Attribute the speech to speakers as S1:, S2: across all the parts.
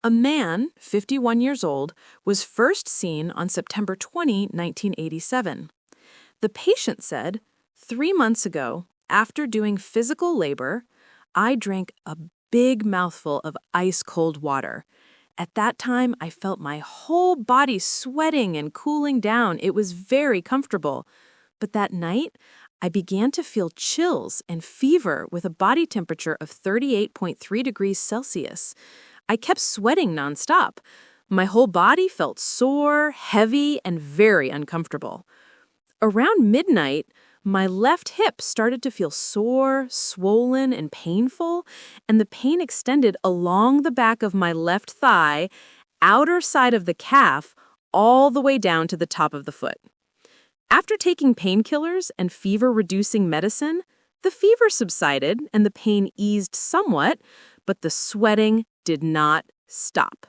S1: A man, 51 years old, was first seen on September 20, 1987. The patient said, 3 months ago, after doing physical labor, I drank a big mouthful of ice-cold water. At that time, I felt my whole body sweating and cooling down. It was very comfortable. But that night, I began to feel chills and fever with a body temperature of 38.3 degrees Celsius. I kept sweating nonstop. My whole body felt sore, heavy, and very uncomfortable. Around midnight, my left hip started to feel sore, swollen, and painful, and the pain extended along the back of my left thigh, outer side of the calf, all the way down to the top of the foot. After taking painkillers and fever-reducing medicine, the fever subsided and the pain eased somewhat, but the sweating did not stop.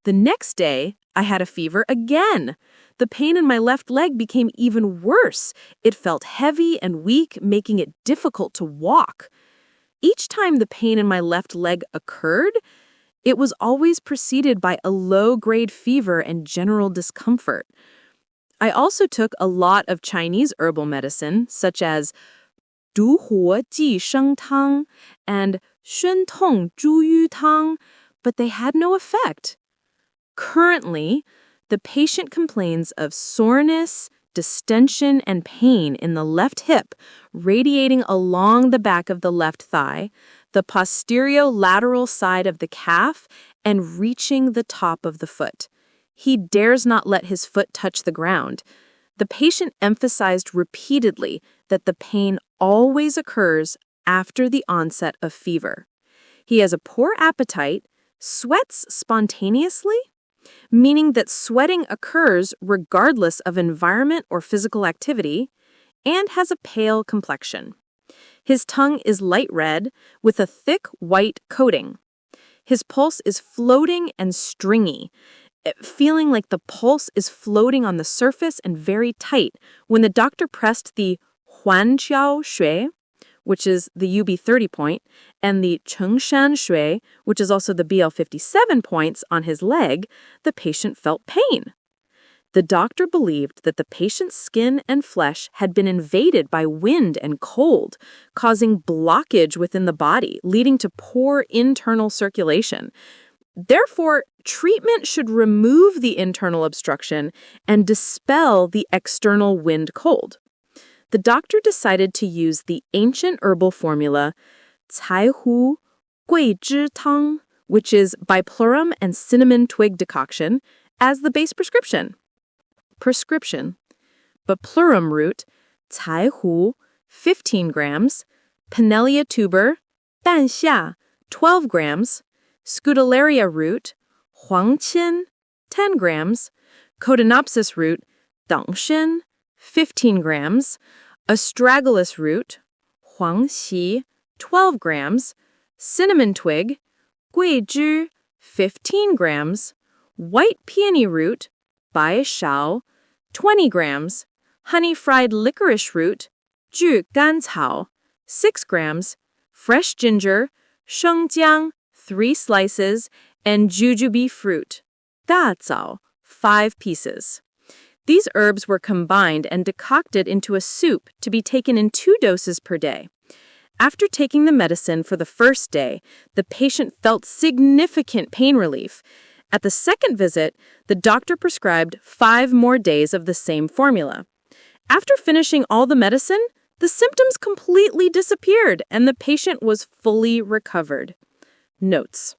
S1: The next day, I had a fever again. The pain in my left leg became even worse. It felt heavy and weak, making it difficult to walk. Each time the pain in my left leg occurred, it was always preceded by a low-grade fever and general discomfort. I also took a lot of Chinese herbal medicine, such as 独活寄生汤 and 宣痛猪鱼汤, but they had no effect. Currently, the patient complains of soreness, distension, and pain in the left hip, radiating along the back of the left thigh, the posterior lateral side of the calf, and reaching the top of the foot. He dares not let his foot touch the ground. The patient emphasized repeatedly that the pain always occurs after the onset of fever. He has a poor appetite, sweats spontaneously, meaning that sweating occurs regardless of environment or physical activity, and has a pale complexion. His tongue is light red with a thick white coating. His pulse is floating and stringy, feeling like the pulse is floating on the surface and very tight. When the doctor pressed the Huán Tiào, which is the UB30 point, and the Chéng Shān, which is also the BL57 points on his leg, the patient felt pain. The doctor believed that the patient's skin and flesh had been invaded by wind and cold, causing blockage within the body, leading to poor internal circulation. Therefore, treatment should remove the internal obstruction and dispel the external wind cold. The doctor decided to use the ancient herbal formula thighthe guizhi tang, which is biplurum and cinnamon twig decoction, as the base prescription. Prescription: biplurum root, thighthe, 15 grams, Pinellia tuber, 半夏, 12 grams, Scutellaria root, Huangqian, 10 grams, Codonopsis root, Dangshen, 15 grams, Astragalus root, Huangxi, 12 grams, cinnamon twig, guizhi, 15 grams, white peony root, baishao, 20 grams, honey-fried licorice root, 炙甘草, 6 grams, fresh ginger, shengjiang, 3 slices, and jujube fruit, 大枣, 5 pieces. These herbs were combined and decocted into a soup to be taken in 2 doses per day. After taking the medicine for the first day, the patient felt significant pain relief. At the second visit, the doctor prescribed 5 more days of the same formula. After finishing all the medicine, the symptoms completely disappeared and the patient was fully recovered. Notes.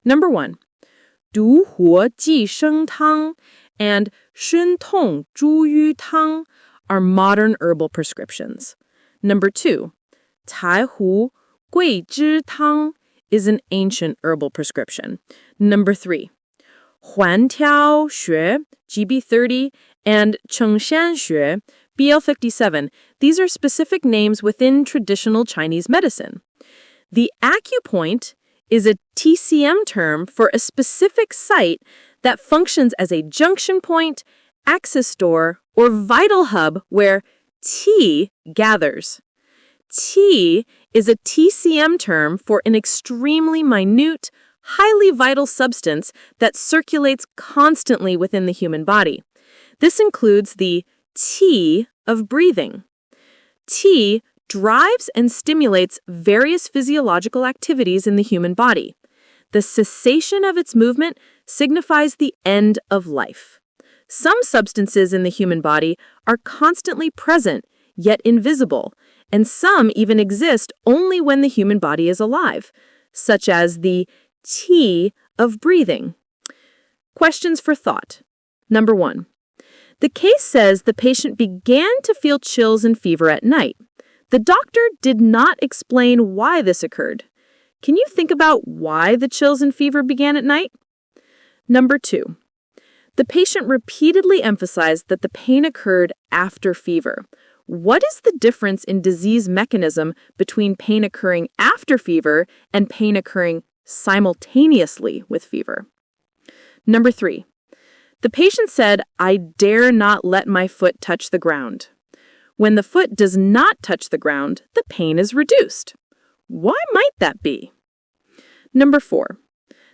S1: Number 1. 独活寄生汤 and 宣痛猪鱼汤 are modern herbal prescriptions. Number 2. 太湖桂枝汤 is an ancient herbal prescription. Number 3. Huán Tiào GB30 and Chéng Shān BL57. These are specific names within traditional Chinese medicine. The acupoint is a TCM term for a specific site that functions as a junction point, access door, or vital hub where qi gathers. Qi is a TCM term for an extremely minute, highly vital substance that circulates constantly within the human body. This includes the T of breathing. T drives and stimulates various physiological activities in the human body. The cessation of its movement signifies the end of life. Some substances in the human body are constantly present, yet invisible, and some even exist only when the human body is alive, such as the T of breathing. Questions for thought. Number 1. The case says the patient began to feel chills and fever at night. The doctor did not explain why this occurred. Can you think about why the chills and fever began at night? Number 2. The patient repeatedly emphasized that the pain occurred after fever. What is the difference in disease mechanism between pain occurring after fever and pain occurring simultaneously with fever? Number 3. The patient said, "I dare not let my foot touch the ground." When the foot does not touch the ground, the pain is reduced. Why might that be? Number 4.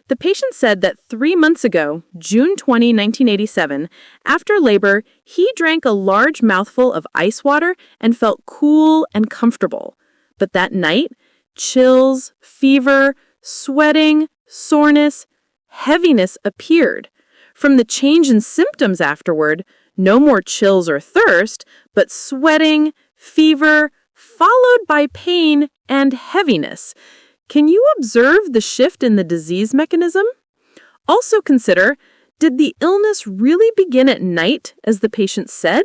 S1: The patient said that 3 months ago, June 20, 1987, after labor, he drank a large mouthful of ice water and felt cool and comfortable. But that night, chills, fever, sweating, soreness, heaviness appeared. From the change in symptoms afterward, no more chills or thirst, but sweating, fever, followed by pain and heaviness. Can you observe the shift in the disease mechanism? Also consider, did the illness really begin at night, as the patient said,